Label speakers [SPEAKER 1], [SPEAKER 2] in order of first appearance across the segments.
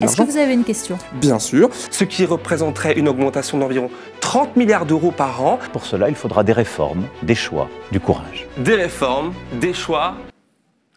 [SPEAKER 1] Est-ce que vous avez une question?
[SPEAKER 2] Bien sûr, ce qui représenterait une augmentation d'environ 30 milliards d'euros par an.
[SPEAKER 3] Pour cela, il faudra des réformes, des choix, du courage.
[SPEAKER 2] Des réformes, des choix...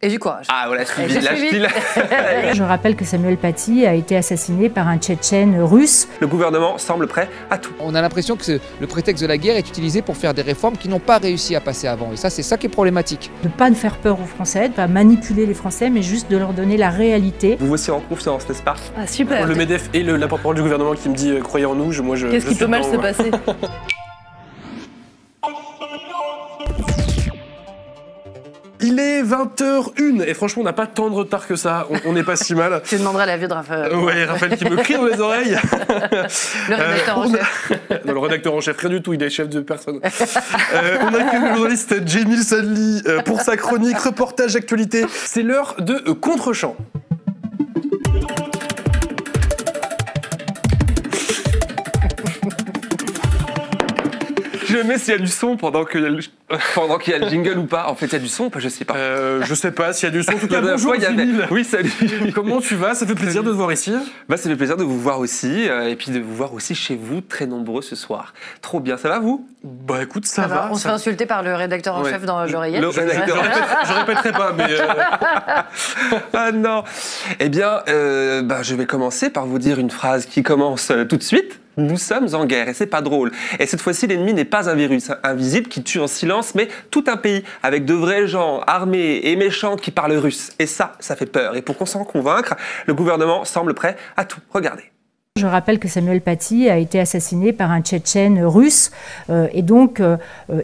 [SPEAKER 4] Et du courage.
[SPEAKER 2] Ah voilà,
[SPEAKER 1] Je rappelle que Samuel Paty a été assassiné par un Tchétchène russe.
[SPEAKER 2] Le gouvernement semble prêt à tout.
[SPEAKER 5] On a l'impression que le prétexte de la guerre est utilisé pour faire des réformes qui n'ont pas réussi à passer avant. Et ça, c'est ça qui est problématique.
[SPEAKER 1] De ne pas faire peur aux Français, de ne pas manipuler les Français, mais juste de leur donner la réalité.
[SPEAKER 2] Vous voici en confiance, n'est-ce pas?
[SPEAKER 4] Ah super.
[SPEAKER 6] Le MEDEF et la porte-parole du gouvernement qui me dit croyez en nous, moi je...
[SPEAKER 4] Qu'est-ce qui peut mal se passer?
[SPEAKER 6] Il est 20h01 et franchement on n'a pas tant de retard que ça, on n'est pas si mal.
[SPEAKER 4] Tu demanderas l'avis de Raphaël.
[SPEAKER 6] Ouais, Raphaël qui me crie dans les oreilles.
[SPEAKER 4] Le rédacteur en chef.
[SPEAKER 6] Non, le rédacteur en chef, rien du tout, il est chef de personne. On accueille le journaliste Jamil Sadli pour sa chronique reportage actualité. C'est l'heure de Contre-champ.
[SPEAKER 2] Je mets s'il y a du son pendant qu'il y a le jingle ou pas. En fait, il y a du son ou pas? Je sais pas.
[SPEAKER 6] Je sais pas s'il y a du son. En tout cas,
[SPEAKER 2] La
[SPEAKER 6] bonjour,
[SPEAKER 2] fois, il y avait...
[SPEAKER 6] Jamil.
[SPEAKER 2] Oui, salut.
[SPEAKER 6] Comment tu vas? Ça fait plaisir de te voir ici.
[SPEAKER 2] Bah, ça fait plaisir de vous voir aussi, et puis de vous voir aussi chez vous, très nombreux ce soir. Trop bien, ça va vous?
[SPEAKER 6] Bah écoute, ça va.
[SPEAKER 4] On se fait insulter par le rédacteur en chef dans l'oreillette.
[SPEAKER 2] Le rédacteur.
[SPEAKER 6] Je répéterai pas, mais...
[SPEAKER 2] Ah non. Eh bien, je vais commencer par vous dire une phrase qui commence tout de suite. Nous sommes en guerre et c'est pas drôle. Et cette fois-ci, l'ennemi n'est pas un virus invisible qui tue en silence, mais tout un pays avec de vrais gens armés et méchants qui parlent russe. Et ça fait peur. Et pour qu'on s'en convaincre, le gouvernement semble prêt à tout. Regardez.
[SPEAKER 1] Je rappelle que Samuel Paty a été assassiné par un Tchétchène russe et donc,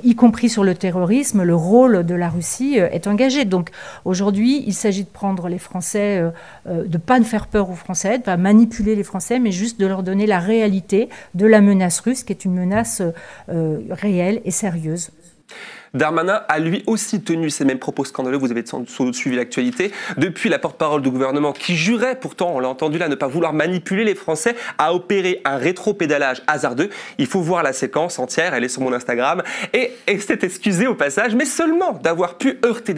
[SPEAKER 1] y compris sur le terrorisme, le rôle de la Russie est engagé. Donc aujourd'hui, il s'agit de prendre les Français, de ne pas faire peur aux Français, de ne pas manipuler les Français, mais juste de leur donner la réalité de la menace russe, qui est une menace réelle et sérieuse.
[SPEAKER 2] Darmanin a lui aussi tenu ces mêmes propos scandaleux, vous avez sans doute suivi l'actualité, depuis la porte-parole du gouvernement qui jurait pourtant, on l'a entendu là, ne pas vouloir manipuler les Français, a opéré un rétro-pédalage hasardeux. Il faut voir la séquence entière, elle est sur mon Instagram, et s'est excusée au passage, mais seulement d'avoir pu heurter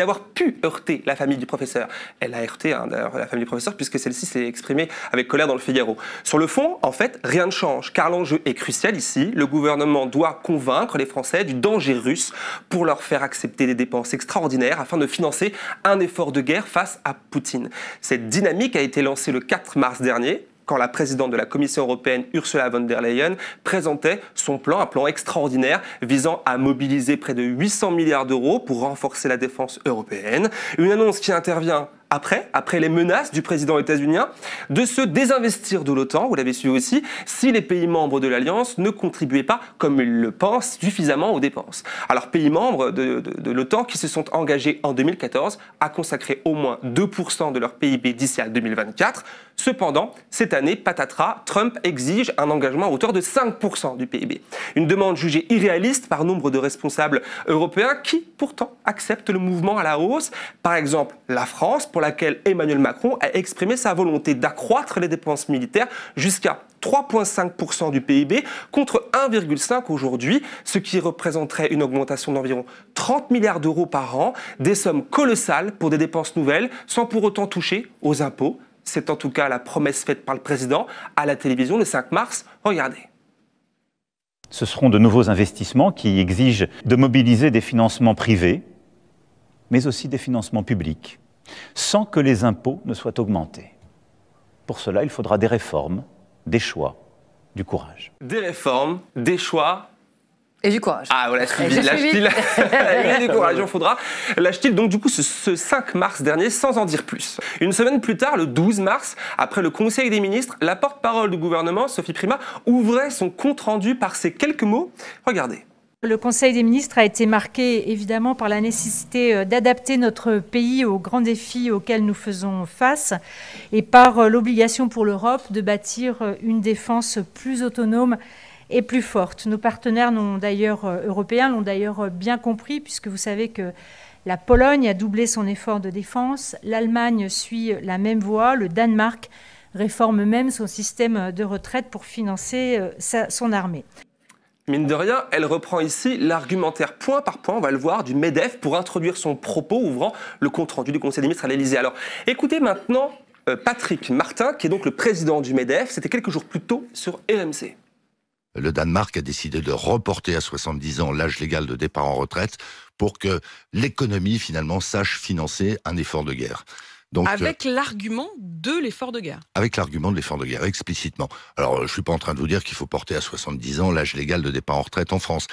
[SPEAKER 2] la famille du professeur. Elle a heurté d'ailleurs la famille du professeur puisque celle-ci s'est exprimée avec colère dans le Figaro. Sur le fond, en fait, rien ne change, car l'enjeu est crucial ici. Le gouvernement doit convaincre les Français du danger russe pour leur faire accepter des dépenses extraordinaires afin de financer un effort de guerre face à Poutine. Cette dynamique a été lancée le 4 mars dernier, quand la présidente de la Commission européenne, Ursula von der Leyen, présentait son plan, un plan extraordinaire visant à mobiliser près de 800 milliards d'euros pour renforcer la défense européenne. Une annonce qui intervient après les menaces du président états-unien de se désinvestir de l'OTAN, vous l'avez su aussi, si les pays membres de l'Alliance ne contribuaient pas, comme ils le pensent, suffisamment aux dépenses. Alors, pays membres de l'OTAN qui se sont engagés en 2014 à consacrer au moins 2% de leur PIB d'ici à 2024. Cependant, cette année, patatras, Trump exige un engagement à hauteur de 5% du PIB. Une demande jugée irréaliste par nombre de responsables européens qui, pourtant, acceptent le mouvement à la hausse. Par exemple, la France, pour laquelle Emmanuel Macron a exprimé sa volonté d'accroître les dépenses militaires jusqu'à 3,5% du PIB contre 1,5% aujourd'hui, ce qui représenterait une augmentation d'environ 30 milliards d'euros par an, des sommes colossales pour des dépenses nouvelles sans pour autant toucher aux impôts. C'est en tout cas la promesse faite par le président à la télévision le 5 mars. Regardez.
[SPEAKER 3] Ce seront de nouveaux investissements qui exigent de mobiliser des financements privés, mais aussi des financements publics, sans que les impôts ne soient augmentés. Pour cela, il faudra des réformes, des choix, du courage.
[SPEAKER 2] Des réformes, des choix...
[SPEAKER 4] Et du courage.
[SPEAKER 2] Ah voilà, lâche-t-il. Et du courage, il en faudra. Lâche-t-il donc du coup ce 5 mars dernier sans en dire plus. Une semaine plus tard, le 12 mars, après le Conseil des ministres, la porte-parole du gouvernement, Sophie Primas, ouvrait son compte-rendu par ces quelques mots. Regardez.
[SPEAKER 1] Le Conseil des ministres a été marqué évidemment par la nécessité d'adapter notre pays aux grands défis auxquels nous faisons face et par l'obligation pour l'Europe de bâtir une défense plus autonome et plus forte. Nos partenaires européens l'ont d'ailleurs bien compris, puisque vous savez que la Pologne a doublé son effort de défense, l'Allemagne suit la même voie, le Danemark réforme même son système de retraite pour financer son armée.
[SPEAKER 2] Mine de rien, elle reprend ici l'argumentaire point par point, on va le voir, du MEDEF pour introduire son propos ouvrant le compte-rendu du Conseil des ministres à l'Élysée. Alors, écoutez maintenant Patrick Martin, qui est donc le président du MEDEF. C'était quelques jours plus tôt sur RMC.
[SPEAKER 7] Le Danemark a décidé de reporter à 70 ans l'âge légal de départ en retraite pour que l'économie, finalement, sache financer un effort de guerre. Donc,
[SPEAKER 8] avec l'argument de l'effort de guerre.
[SPEAKER 7] Avec l'argument de l'effort de guerre, explicitement. Alors, je ne suis pas en train de vous dire qu'il faut porter à 70 ans l'âge légal de départ en retraite en France.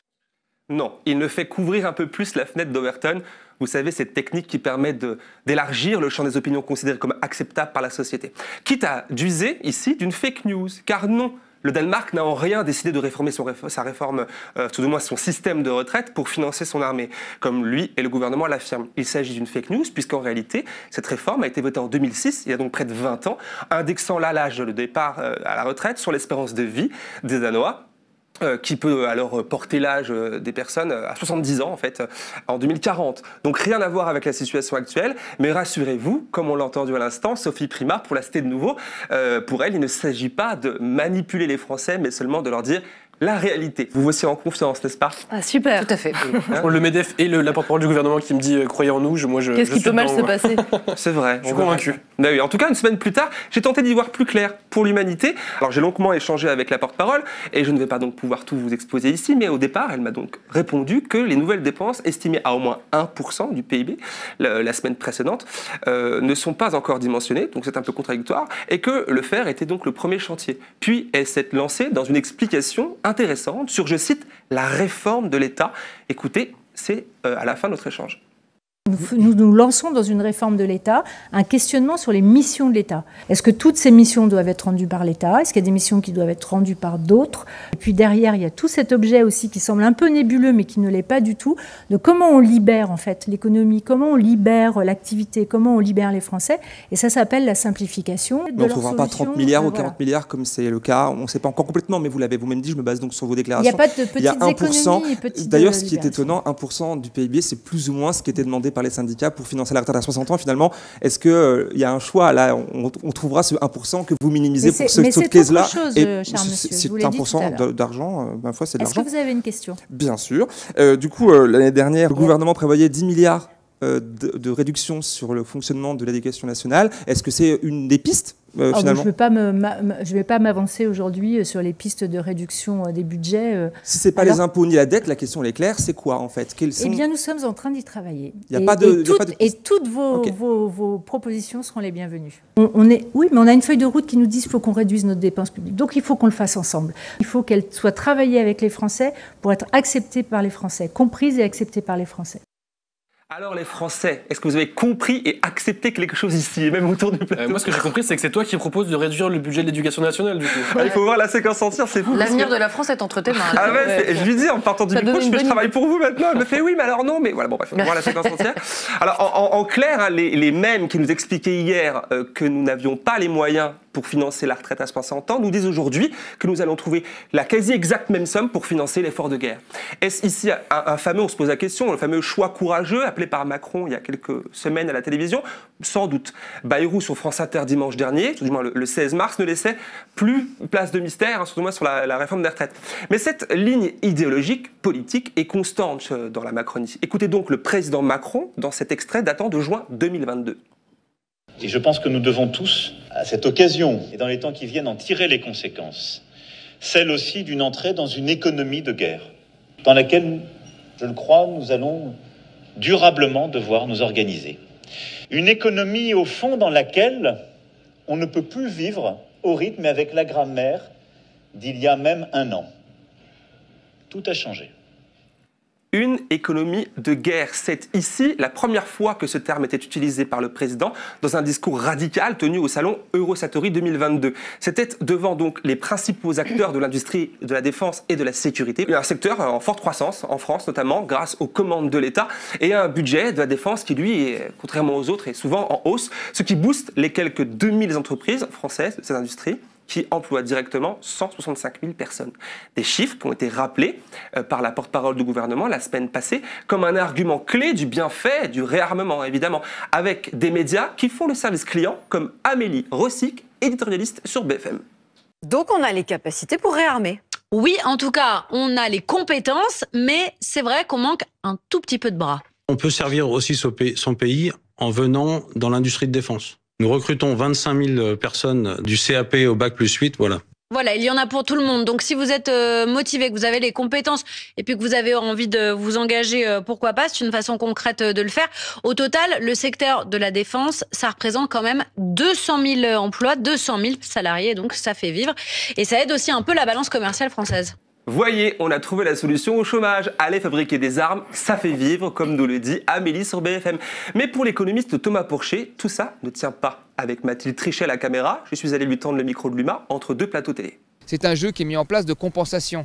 [SPEAKER 2] Non, il ne fait qu'ouvrir un peu plus la fenêtre d'Overton. Vous savez, cette technique qui permet d'élargir le champ des opinions considérées comme acceptables par la société. Quitte à d'user ici d'une fake news, car non, le Danemark n'a en rien décidé de réformer sa réforme, tout du moins son système de retraite pour financer son armée, comme lui et le gouvernement l'affirment. Il s'agit d'une fake news, puisqu'en réalité, cette réforme a été votée en 2006, il y a donc près de 20 ans, indexant là l'âge de départ à la retraite sur l'espérance de vie des Danois, qui peut alors porter l'âge des personnes à 70 ans, en fait, en 2040. Donc rien à voir avec la situation actuelle, mais rassurez-vous, comme on l'a entendu à l'instant, Sophie Primas, pour la citer de nouveau, pour elle, il ne s'agit pas de manipuler les Français, mais seulement de leur dire la réalité. Vous aussi en confiance, n'est-ce pas?
[SPEAKER 4] Ah, super. Tout à fait.
[SPEAKER 6] Pour le MEDEF et la porte-parole du gouvernement qui me dit croyez en nous,
[SPEAKER 4] Qu'est-ce qui peut mal se passer?
[SPEAKER 2] C'est vrai.
[SPEAKER 6] Je suis convaincu.
[SPEAKER 2] Ben oui, en tout cas, une semaine plus tard, j'ai tenté d'y voir plus clair pour l'humanité. Alors j'ai longuement échangé avec la porte-parole et je ne vais pas donc pouvoir tout vous exposer ici, mais au départ, elle m'a donc répondu que les nouvelles dépenses, estimées à au moins 1% du PIB la semaine précédente, ne sont pas encore dimensionnées, donc c'est un peu contradictoire, et que le fer était donc le premier chantier. Puis elle s'est lancée dans une explication intéressante sur, je cite, la réforme de l'État. Écoutez, c'est à la fin de notre échange.
[SPEAKER 1] Nous lançons dans une réforme de l'État un questionnement sur les missions de l'État. Est-ce que toutes ces missions doivent être rendues par l'État? Est-ce qu'il y a des missions qui doivent être rendues par d'autres? Et puis derrière, il y a tout cet objet aussi qui semble un peu nébuleux, mais qui ne l'est pas du tout, de comment on libère en fait l'économie, comment on libère l'activité, comment on libère les Français. Et ça s'appelle la simplification.
[SPEAKER 9] Mais on ne trouvera pas 30 milliards ou 40 milliards comme c'est le cas. On ne sait pas encore complètement, mais vous l'avez vous-même dit, je me base donc sur vos déclarations.
[SPEAKER 1] Il n'y a pas de petites économies.
[SPEAKER 9] D'ailleurs, ce qui est étonnant, 1% du PIB, c'est plus ou moins ce qui était demandé par les syndicats pour financer la retraite à 60 ans. Finalement, est-ce qu'il y a un choix là, on trouvera ce 1% que vous minimisez pour cette case-là. C'est 1% d'argent, ma foi, c'est de l'argent.
[SPEAKER 1] Est-ce que vous avez une question?
[SPEAKER 9] Bien sûr. Du coup, l'année dernière, le gouvernement prévoyait 10 milliards de réduction sur le fonctionnement de l'éducation nationale. Est-ce que c'est une des pistes finalement?
[SPEAKER 1] Je ne vais pas m'avancer aujourd'hui sur les pistes de réduction des budgets.
[SPEAKER 9] Si ce n'est pas les impôts ni la dette, la question elle est claire, c'est quoi en fait?
[SPEAKER 1] Eh bien, nous sommes en train d'y travailler.
[SPEAKER 9] Et
[SPEAKER 1] toutes vos propositions seront les bienvenues. Oui, mais on a une feuille de route qui nous dit qu'il faut qu'on réduise notre dépense publique. Donc il faut qu'on le fasse ensemble. Il faut qu'elle soit travaillée avec les Français pour être acceptée par les Français, comprise et acceptée par les Français.
[SPEAKER 2] Alors les Français, est-ce que vous avez compris et accepté quelque chose ici, et même autour du plateau?
[SPEAKER 6] Moi, ce que j'ai compris, c'est que c'est toi qui proposes de réduire le budget de l'éducation nationale, du coup.
[SPEAKER 2] Il faut voir la séquence entière, c'est vous.
[SPEAKER 4] L'avenir de la France est entre tes mains.
[SPEAKER 2] Ah ouais, je lui dis en partant du micro, je travaille pour vous maintenant. Elle me fait oui, mais alors non, mais voilà, bon bref, on va voir la séquence entière. Alors en clair, hein, les mêmes qui nous expliquaient hier que nous n'avions pas les moyens pour financer la retraite à 60 ans, nous disent aujourd'hui que nous allons trouver la quasi exacte même somme pour financer l'effort de guerre. Est-ce ici un fameux, on se pose la question, le fameux choix courageux appelé par Macron il y a quelques semaines à la télévision? Sans doute. Bayrou sur France Inter dimanche dernier, tout du moins le 16 mars, ne laissait plus place de mystère, hein, surtout moi sur la réforme des retraites. Mais cette ligne idéologique, politique, est constante dans la Macronie. Écoutez donc le président Macron dans cet extrait datant de juin 2022.
[SPEAKER 10] Et je pense que nous devons tous, à cette occasion et dans les temps qui viennent, en tirer les conséquences. Celle aussi d'une entrée dans une économie de guerre, dans laquelle, je le crois, nous allons durablement devoir nous organiser. Une économie, au fond, dans laquelle on ne peut plus vivre au rythme et avec la grammaire d'il y a même un an. Tout a changé.
[SPEAKER 2] Une économie de guerre. C'est ici la première fois que ce terme était utilisé par le président dans un discours radical tenu au salon Eurosatory 2022. C'était devant donc les principaux acteurs de l'industrie de la défense et de la sécurité. Il y a un secteur en forte croissance, en France notamment, grâce aux commandes de l'État, et un budget de la défense qui, lui, est, contrairement aux autres, est souvent en hausse, ce qui booste les quelques 2000 entreprises françaises de cette industrie, qui emploie directement 165 000 personnes. Des chiffres qui ont été rappelés par la porte-parole du gouvernement la semaine passée comme un argument clé du bienfait du réarmement, évidemment, avec des médias qui font le service client, comme Amélie Rossic, éditorialiste sur BFM.
[SPEAKER 11] Donc on a les capacités pour réarmer.
[SPEAKER 12] Oui, en tout cas, on a les compétences, mais c'est vrai qu'on manque un tout petit peu de bras.
[SPEAKER 13] On peut servir aussi son pays en venant dans l'industrie de défense. Nous recrutons 25 000 personnes du CAP au bac+8, voilà.
[SPEAKER 12] Voilà, il y en a pour tout le monde. Donc si vous êtes motivé, que vous avez les compétences et puis que vous avez envie de vous engager, pourquoi pas, c'est une façon concrète de le faire. Au total, le secteur de la défense, ça représente quand même 200 000 emplois, 200 000 salariés, donc ça fait vivre. Et ça aide aussi un peu la balance commerciale française.
[SPEAKER 2] Voyez, on a trouvé la solution au chômage. Allez fabriquer des armes, ça fait vivre, comme nous le dit Amélie sur BFM. Mais pour l'économiste Thomas Porcher, tout ça ne tient pas. Avec Mathilde Trichet à la caméra, je suis allé lui tendre le micro de l'UMA entre deux plateaux télé.
[SPEAKER 5] C'est un jeu qui est mis en place de compensation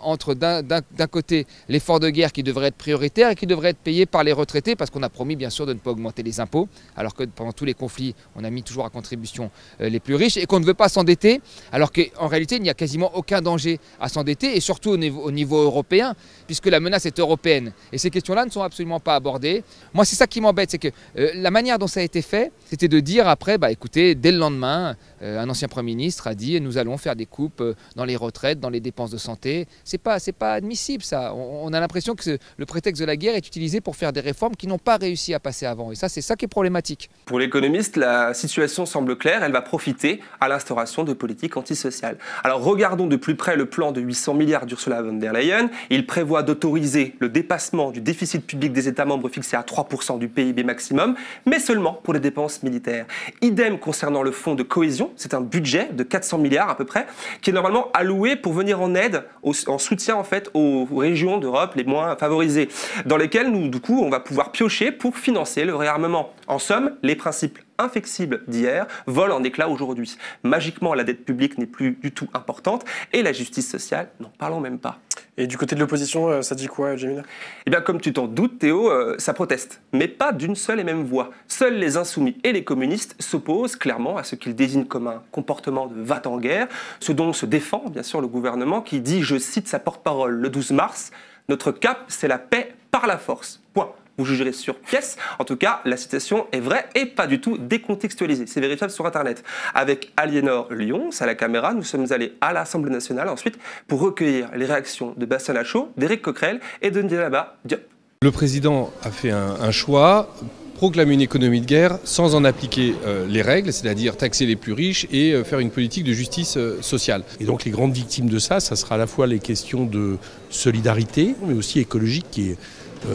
[SPEAKER 5] entre d'un côté l'effort de guerre qui devrait être prioritaire et qui devrait être payé par les retraités parce qu'on a promis bien sûr de ne pas augmenter les impôts alors que pendant tous les conflits on a mis toujours à contribution les plus riches et qu'on ne veut pas s'endetter alors qu'en réalité il n'y a quasiment aucun danger à s'endetter et surtout au niveau européen puisque la menace est européenne et ces questions-là ne sont absolument pas abordées. Moi c'est ça qui m'embête, c'est que la manière dont ça a été fait c'était de dire après écoutez dès le lendemain un ancien Premier ministre a dit nous allons faire des coupes dans les retraites, dans les dépenses de santé. C'est pas admissible ça. On a l'impression que le prétexte de la guerre est utilisé pour faire des réformes qui n'ont pas réussi à passer avant. Et ça, c'est ça qui est problématique.
[SPEAKER 2] Pour l'économiste, la situation semble claire. Elle va profiter à l'instauration de politiques antisociales. Alors regardons de plus près le plan de 800 milliards d'Ursula von der Leyen. Il prévoit d'autoriser le dépassement du déficit public des États membres fixé à 3% du PIB maximum, mais seulement pour les dépenses militaires. Idem concernant le fonds de cohésion. C'est un budget de 400 milliards à peu près, qui est normalement alloué pour venir en aide, en soutien en fait aux régions d'Europe les moins favorisées, dans lesquelles nous, du coup, on va pouvoir piocher pour financer le réarmement. En somme, les principes inflexibles d'hier volent en éclats aujourd'hui. Magiquement, la dette publique n'est plus du tout importante et la justice sociale, n'en parlons même pas.
[SPEAKER 6] Et du côté de l'opposition, ça dit quoi, Jamil ?
[SPEAKER 2] Eh bien, comme tu t'en doutes, Théo, ça proteste, mais pas d'une seule et même voix. Seuls les insoumis et les communistes s'opposent clairement à ce qu'ils désignent comme un comportement de va-t-en-guerre, ce dont se défend bien sûr le gouvernement qui dit, je cite sa porte-parole le 12 mars, « Notre cap, c'est la paix par la force. » Point. Vous jugerez sur pièce. En tout cas, la citation est vraie et pas du tout décontextualisée. C'est vérifiable sur Internet. Avec Aliénor Lyons, à la caméra, nous sommes allés à l'Assemblée nationale ensuite pour recueillir les réactions de Bastien Lachaud, d'Éric Coquerel et de Djenaba Diop.
[SPEAKER 14] Le président a fait un choix, proclamer une économie de guerre sans en appliquer les règles, c'est-à-dire taxer les plus riches et faire une politique de justice sociale. Et donc les grandes victimes de ça sera à la fois les questions de solidarité, mais aussi écologique qui est...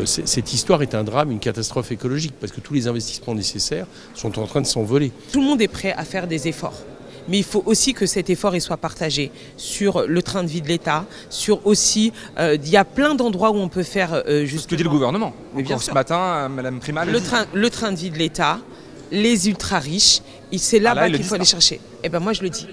[SPEAKER 14] Cette histoire est un drame, une catastrophe écologique, parce que tous les investissements nécessaires sont en train de s'envoler.
[SPEAKER 8] Tout le monde est prêt à faire des efforts. Mais il faut aussi que cet effort soit partagé sur le train de vie de l'État, sur aussi, il y a plein d'endroits où on peut faire justement...
[SPEAKER 9] Ce que dit le gouvernement.
[SPEAKER 8] Mais bien sûr.
[SPEAKER 9] Ce matin, Madame Primal...
[SPEAKER 8] Le train de vie de l'État, les ultra-riches, c'est là-bas qu'il faut aller chercher. Eh bien moi je le dis.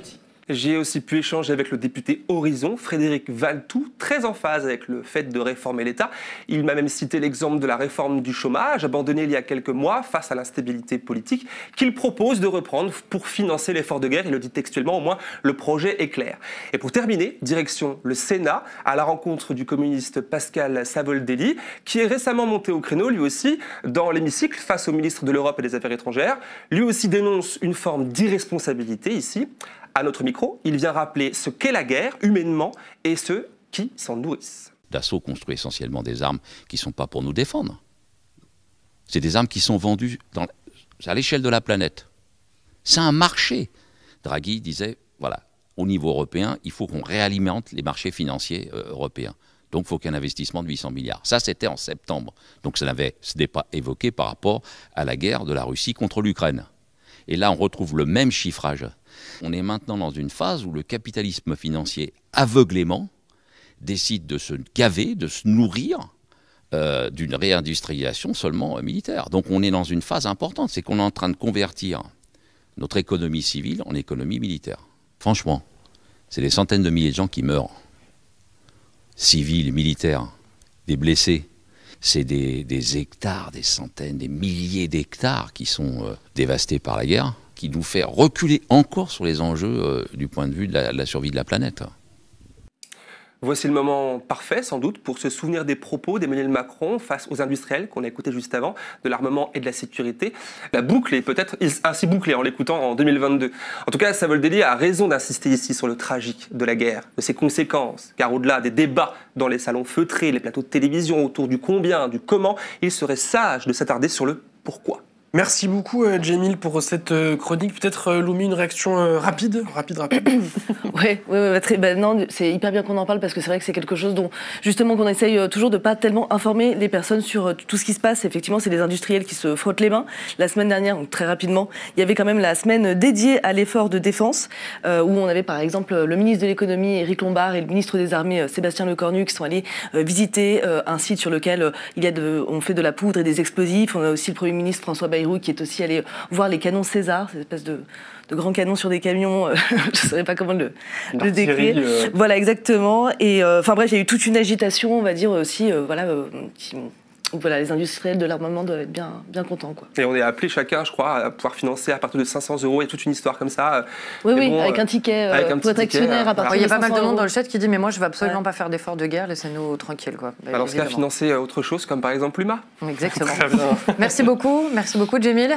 [SPEAKER 2] J'ai aussi pu échanger avec le député Horizon, Frédéric Valtou, très en phase avec le fait de réformer l'État. Il m'a même cité l'exemple de la réforme du chômage, abandonnée il y a quelques mois face à l'instabilité politique, qu'il propose de reprendre pour financer l'effort de guerre. Il le dit textuellement, au moins le projet est clair. Et pour terminer, direction le Sénat, à la rencontre du communiste Pascal Savoldelli, qui est récemment monté au créneau, lui aussi, dans l'hémicycle, face au ministre de l'Europe et des Affaires étrangères. Lui aussi dénonce une forme d'irresponsabilité ici. À notre micro, il vient rappeler ce qu'est la guerre, humainement, et ceux qui s'en nourrissent.
[SPEAKER 15] Dassault construit essentiellement des armes qui ne sont pas pour nous défendre. C'est des armes qui sont vendues à l'échelle de la planète. C'est un marché. Draghi disait, voilà, au niveau européen, il faut qu'on réalimente les marchés financiers européens. Donc il faut qu'il y ait un investissement de 800 milliards. Ça, c'était en septembre. Donc ce n'était pas évoqué par rapport à la guerre de la Russie contre l'Ukraine. Et là, on retrouve le même chiffrage. On est maintenant dans une phase où le capitalisme financier, aveuglément, décide de se gaver, de se nourrir d'une réindustrialisation seulement militaire. Donc on est dans une phase importante, c'est qu'on est en train de convertir notre économie civile en économie militaire. Franchement, c'est des centaines de milliers de gens qui meurent. Civils, militaires, des blessés. C'est des hectares, des centaines, des milliers d'hectares qui sont dévastés par la guerre, qui nous fait reculer encore sur les enjeux du point de vue de la survie de la planète.
[SPEAKER 2] Voici le moment parfait, sans doute, pour se souvenir des propos d'Emmanuel Macron face aux industriels qu'on a écoutés juste avant, de l'armement et de la sécurité. La boucle est peut-être ainsi bouclée en l'écoutant en 2022. En tout cas, Savoldelli a raison d'insister ici sur le tragique de la guerre, de ses conséquences, car au-delà des débats dans les salons feutrés, les plateaux de télévision autour du combien, du comment, il serait sage de s'attarder sur le pourquoi.
[SPEAKER 6] Merci beaucoup, Djemil, pour cette chronique. Peut-être, Loumi, une réaction rapide.
[SPEAKER 16] Oui, non, c'est hyper bien qu'on en parle parce que c'est vrai que c'est quelque chose dont, justement, qu'on essaye toujours de pas tellement informer les personnes sur tout ce qui se passe. Effectivement, c'est des industriels qui se frottent les mains. La semaine dernière, donc très rapidement, il y avait quand même la semaine dédiée à l'effort de défense, où on avait par exemple le ministre de l'économie, Éric Lombard, et le ministre des Armées, Sébastien Lecornu, qui sont allés visiter un site sur lequel on fait de la poudre et des explosifs. On a aussi le Premier ministre François Bayrou qui est aussi allé voir les canons César, cette espèce de grands canons sur des camions, je ne saurais pas comment le décrire. Voilà, exactement. Et enfin bref, il y a eu toute une agitation, on va dire aussi, voilà, les industriels de l'armement doivent être bien contents, quoi.
[SPEAKER 2] Et on est appelé chacun, je crois, à pouvoir financer à partir de 500 €. Il y a toute une histoire comme ça.
[SPEAKER 16] Oui, bon, avec un ticket pour être actionnaire à partir de 500 €.
[SPEAKER 4] Il y a pas mal de monde dans le chat qui dit mais moi je ne veux absolument pas faire d'efforts de guerre, laissez-nous tranquille, quoi.
[SPEAKER 2] Alors, ce cas, financer autre chose, comme par exemple l'UMA.
[SPEAKER 4] Exactement. Merci beaucoup, Djemil.